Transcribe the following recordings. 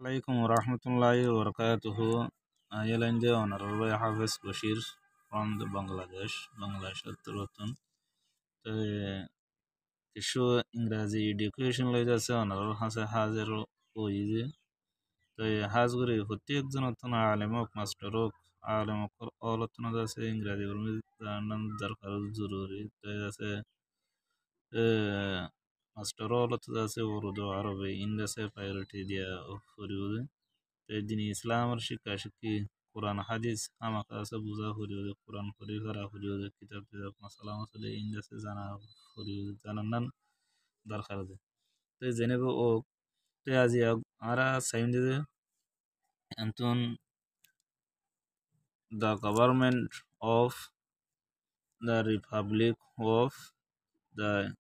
Alaikum warahmatullahi wabarakatuh. Yelande Honorable Hafiz Bashir from the Bangladesh Rotun. The issue Ingrazi education leaders Honorable Hazer Oizi. The Hasguri Hutik Alemok Masterok Alemok all of the Ingrazi Nan Darkar Zururi. Master all of the Urdu Arabi in the priority dia for you. Dini Islam shika shiki Quran hadis ama kasa buza huriyo Quran huriyo huriyo kitab kitab masala masala inda se zana huriyo zana nan dar kharde te zenebe o te azia ara sainde antun the government of the Republic of the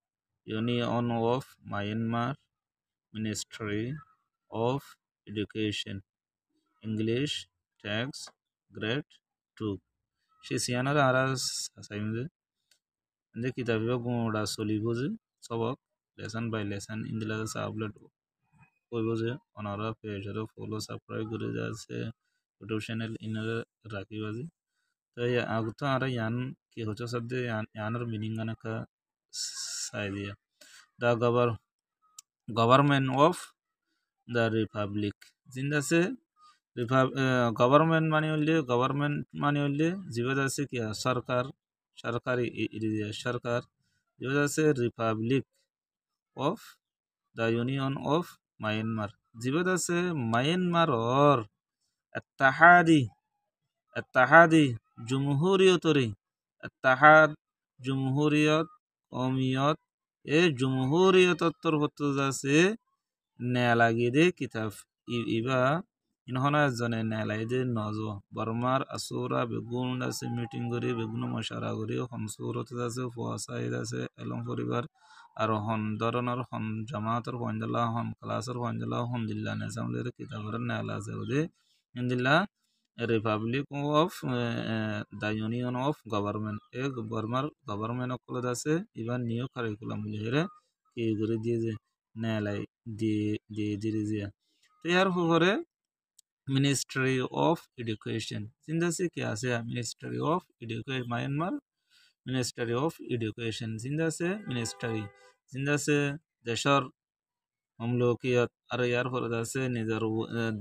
Union of Myanmar Ministry of Education English Text Grade 2 Shisiyanar aras assigned the kitabio gunda solibuzi sabak lesson by lesson in the sublet oibuzi on our page follow subscribe guru se YouTube channel in rakiwazi तो ये आगतो आरा यान की होचो सद्दे यानर meaning का idea the government of the republic जिंदा से government माने होले जीवदा से क्या सरकार सरकारी एरिया सरकार जीवदा से republic of the union of Myanmar जीवदा से म्यांमार और इत्तेहादी इत्तेहादी जमहूरियत रे इत्तेहाद जमहूरियत कौमियत ए जमहूरियत तर होतो से नेलागिदे किताब इबा ইনহনা জনে নেলাইদে নজ বর্মার আসুরা বেগুন আছে মিটিং করি বেগুন মশারা করি হমসুরত আছে ফুয়াসাইদ আছে এলম পরিবার আর হন ধরনের হন জামাতের হনদলা হন ক্লাসের হনদলা হমদিল্লা নেজামলের কিতাবের নেলা আছে ওদে ইনদিল্লা republic of the union of government এ বর্মার গভর্নমেন্ট অকল আছে ইবা নিউ কারিকুলাম লিহেরে কি করে দিয়ে যে নেলাই দিয়ে দিয়ে দিয়ে তো ইয়ার পরে Ministry of Education. Sindase क्या से Ministry of Education Myanmar Ministry of Education Sindase Ministry Sindase দেশর মামলুকিয়ত আর ইয়ার পরে আছে নিজের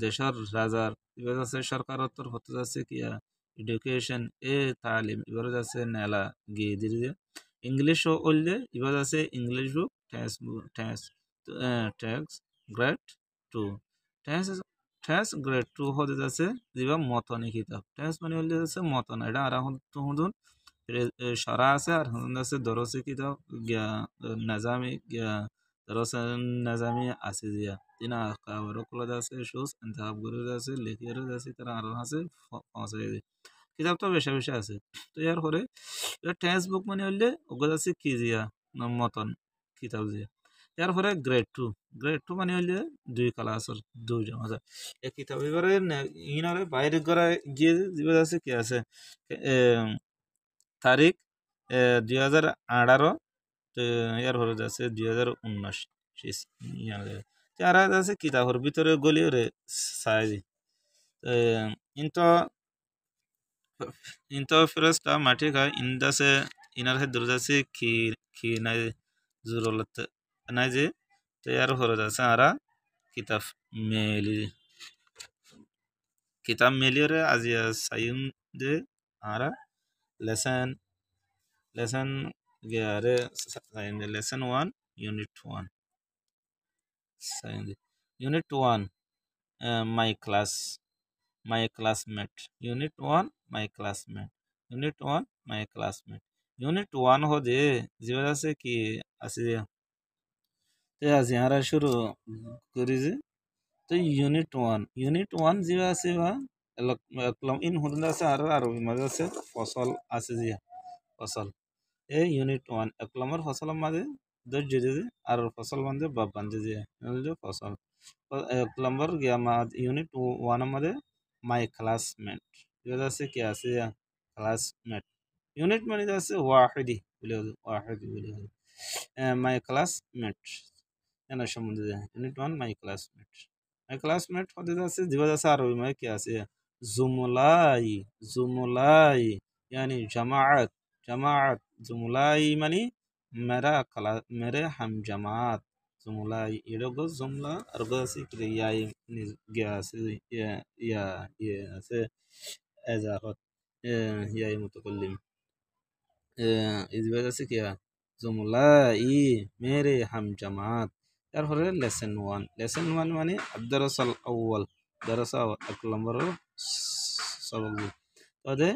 দেশর রাজার এবার আছে সরকারত্বর হতে যাচ্ছে কিয়া এডুকেশন এ তালিম এবার আছে নেলা গিয়ে দিয়ে ইংলিশ ও বললে এবার আছে English book text grade 2 tense grade 2 হতে যাচ্ছে যেবা মতন কিতাব টেন্স মানে হলে যাচ্ছে মতন এটা আর হুদুন সরা আছে আর হুদুন আছে দরসি কিতাব গিয়া নাজামি গিয়া দরস নাজামি আছে দিয়া তিনা কাবর কলা আছে শুস ইন্তাব করে আছে লেখিয়ার আছে তারা আর আছে পৌঁছাই দি কিতাব তো বেশি বেশি আছে তো ইয়ার পরে টেন্স বুক মানে হলে ওগুলো আছে কি দিয়া মতন কিতাব দিয়া ইয়ার পরে গ্রেড টু মানে হলে দুই ক্লাসের দুইজন আছে এই কিতাব এবারে ইনারে বাইরে করা গিয়ে যেবার আছে কি আছে তারিখ 2018 তো ইয়ার পরে আছে 2019 ইয়ারে যারা আছে কিতাবের ভিতরে গলিও রে সাইজ ইনতো ইনতো ফেরস্তা মাটি কা ইনদাসে ইনার হে দুরদাসে কি নাই জরুরত নাই যে তৈয়ার হয়ে যাচ্ছে আরা কিতাব মেলি কিতাব মেলিওরে আজিয়া সাইম দে আরা লেসন লেসন গিয়ারে লেসন 1 ইউনিট 1 সাইম unit 1 my classmate unit 1 my classmate unit 1 my classmate unit 1 हो दे जीवन से कि আছে ते आज यहाँ शुरू करी जे तो ইউনিট 1 যে আছে বা একলম ইন হুদুন আছে আর মাঝে আছে ফসল আছে যে ফসল এই ইউনিট 1 একলমের ফসলের মাঝে ধৈর্য দিয়ে আর ফসল বান্ধে বাপ বান্ধে যে ফসল এক নম্বর গিয়া ইউনিট 1 এর মধ্যে মাই ক্লাসমেট যেটা আছে কি আছে ক্লাসমেট ইউনিট মানে আছে ওয়াহিদি বলে মাই ক্লাসমেট এর সম্বন্ধে unit 1 my classmate my classmate হতে যাচ্ছে জীবন আছে আরবি মানে কি আছে জুমলাই জুমলাই यानी जमात जमात जुमलाई मानी मेरा कला मेरे हम जमात जुमलाई इडोगो जुमला अरगो सी क्रियाई गया से या से एजाफत या मुतकल्लिम इस वजह से क्या जुमलाई मेरे हम जमात তারপরে লেসন ওয়ান মানে আদরসাল আউয়াল দরসা এক নম্বর সবক তাহলে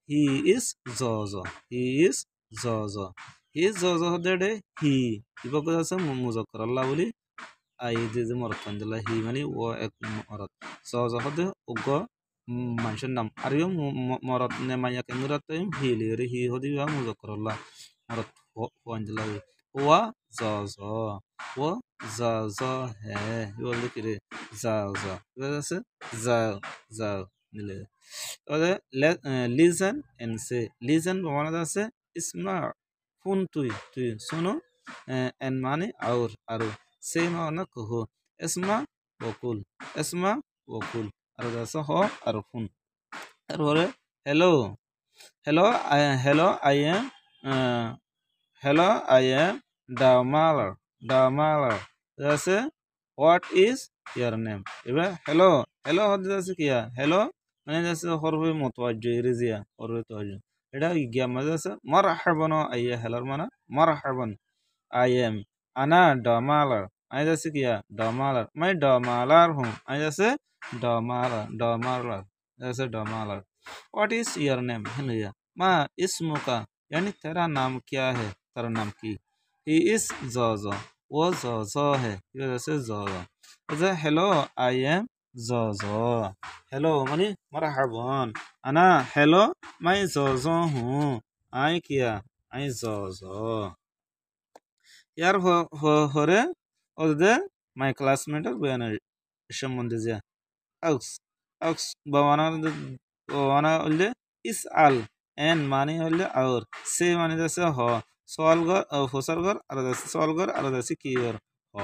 হি ইজ জজ হি ইজ জজ হি ইজ জজ হতে হি ইবাক আছে মুজাক্কার আল্লাহ বলি আই যে মরতন দিলা হি মানে ও এক মরত জজ হতে উগ মানুষের নাম আর ইউ মরত নে মাইয়া কেমুরাত হি লিরে হি হদি বা মুজাক্কার আল্লাহ মরত ওয়ান দিলা हुआ ज़ा वो ज़ा है ये बोलते कि रे ज़ा वजह से ज़ा ज़ा मिले और लिसन एंड से लिसन बमाना से इस्मा फुन तुई सुनो एंड माने और आरो से माना कहो इस्मा वकुल और जैसा हो और फुन और hello hello I am hello I am Damalar Damalar जैसे what is your name এবার hello হতে যাচ্ছে কি hello মানে যাচ্ছে হরফে মুতাওয়াজ্জিহ ইরজিয়া হরফে তাওয়াজ্জুহ এটা গিয়া মানে যাচ্ছে মারহাবান আইয়া হেলার মানে মারহাবান I am আনা Damalar আমি যাচ্ছে কি Damalar मैं Damalar हूँ আমি যাচ্ছে Damalar जैसे Damalar what is your name है मा इसमुका यानी तेरा नाम क्या है तेरा नाम की ही इज जॉजो वो जॉजो है ये वजह से जॉजो अच्छा हेलो आई एम जॉजो हेलो मानी मरहबन अना हेलो मैं जॉजो हूँ आई किया आई जॉजो यार হরে ওদের মাই ক্লাসমেটের বয়ানের সম্বন্ধে যে আউস আউস বাবানা হলে ইস আল এন মানে হলে আর সে মানে যাচ্ছে হ সওয়াল ঘর ফুসার ঘর আর যাচ্ছে সওয়াল ঘর আর যাচ্ছে কি ঘর হ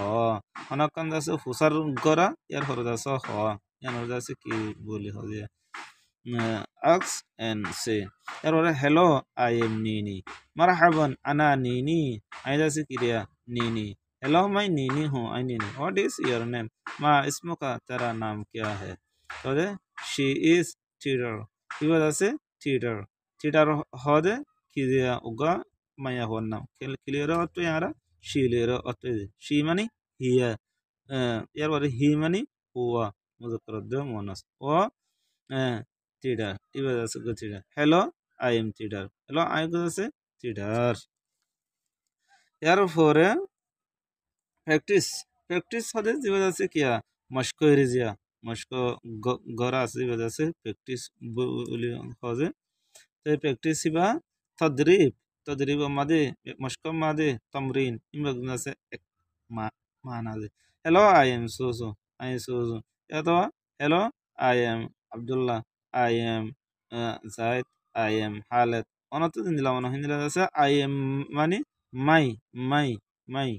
অনেকক্ষণ যাচ্ছে ফুসার গড়া ইয়ার হরে যাচ্ছে হ ইয়ার হরে যাচ্ছে কি বলি হবে আক্স এন সে এরপরে হ্যালো আই এম নিনি মারহাবান আনা নিনি আই যাচ্ছে কি রিয়া नीनी हेलो मैं नीनी हूँ आई नीनी व्हाट इज योर नेम माँ इसमुका तेरा नाम क्या है तो शी इज टीचर की वजह से टीचर हो दे कि उगा माया हो नाम क्लियर हो तो यार शी क्लियर हो तो शी मानी हिया यार बारे ही मानी हुआ मुझे दो मोनस ओ टीचर की वजह से teacher hello I am teacher hello आई वजह से टीचर यार फोरे প্র্যাকটিস হতে যে वजह से क्या मशक এরিজিয়া मशक গড়া আছে वजह से প্র্যাকটিস বলি হবে তো প্র্যাকটিস হিবা তদরিব মাদে মশক মাদে তমরিন ইমগনা से एक माना दे हेलो आई एम सोसो या तो hello I am Abdullah I am जायद आई एम हालत অনত দিলাম হিন্দিলা আছে आई एम মানে মাই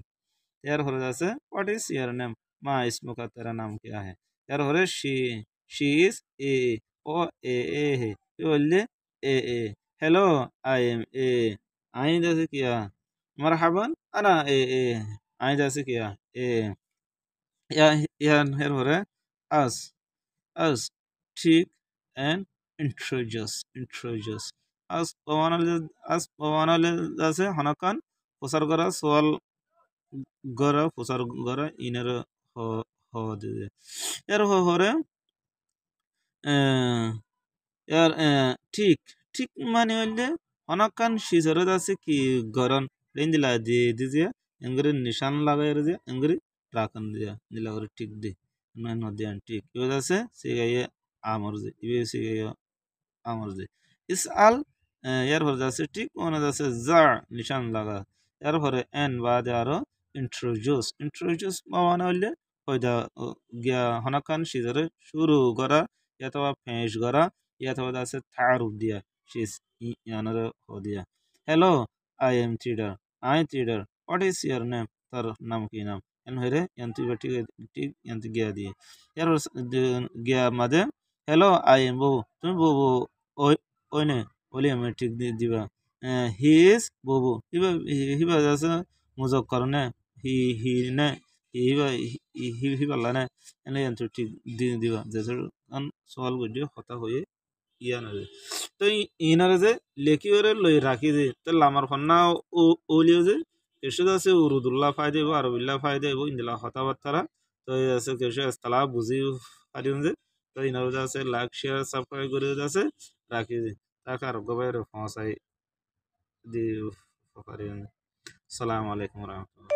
यार हो रहा है व्हाट इज योर नेम माँ इसमुका तेरा नाम क्या है यार हो रहा शी इज ए ओ ए है ये बोलिए ए हेलो आई एम ए आई जैसे किया मरहबन अना ए आई जैसे किया ए या यार हो रहा है अस अस ठीक एंड इंट्रोड्यूस अस पवाना जैसे हनकान उसर करा सवाल গড়া প্রচার গড়া ইনার হদে এর হরে এর ঠিক ঠিক মানে হইলে অনেকক্ষণ সিজরত আছে কি গরম রেঞ্জিলা দিয়ে দিয়ে এঙ্গরে নিশান লাগাই দিয়ে এঙ্গরে রাখান দিয়া দিলা করে ঠিক দে নদী ঠিক কেউ আছে সে গাইয়ে আমর যে ইবে সে গাইয়ে আমর যে ইস আল এর হরে আছে ঠিক মনে আছে যা নিশান লাগা এর হরে এন বাদে আরো introduce মানে হইলে হয়দা গিয়া হনাকান সিজারে শুরু করা অথবা ফেঁস করা অথবা আছে তারুফ দিয়া শিস ইয়ানার দিয়া হ্যালো আই এম টিডার হোয়াট ইজ ইয়োর নেম তার নাম কি নাম en hore yantu ba tik yantu gya di yaro gya made hello I am bobo তুমি bobo oine oli আমি ঠিক দিবা he is bobo hiba jasa muzakkar ne he ne hiba la ne ene yantu ঠিক দিবা jasa an সওয়াল গজ্য হতা হয়ে ইয়ানারে তো ইনারে যে লেকিওরে লই রাখি যে তো লামার ফন্না ওলিও যে কেশু আছে উরুদুল্লাহ ফায়দে বা আরবিল্লাহ ফায়দে এবং ইন্দলা কথাবার্তারা তো আছে কেশু আস্তালা বুঝি পারিম যে তো ইনারে আছে লাইক শেয়ার সাবস্ক্রাইব করে আছে রাখি যে তাকে আর গবাইরে ফসাই দি পারিম আসসালামু আলাইকুম ওয়া রাহমাতুল্লাহ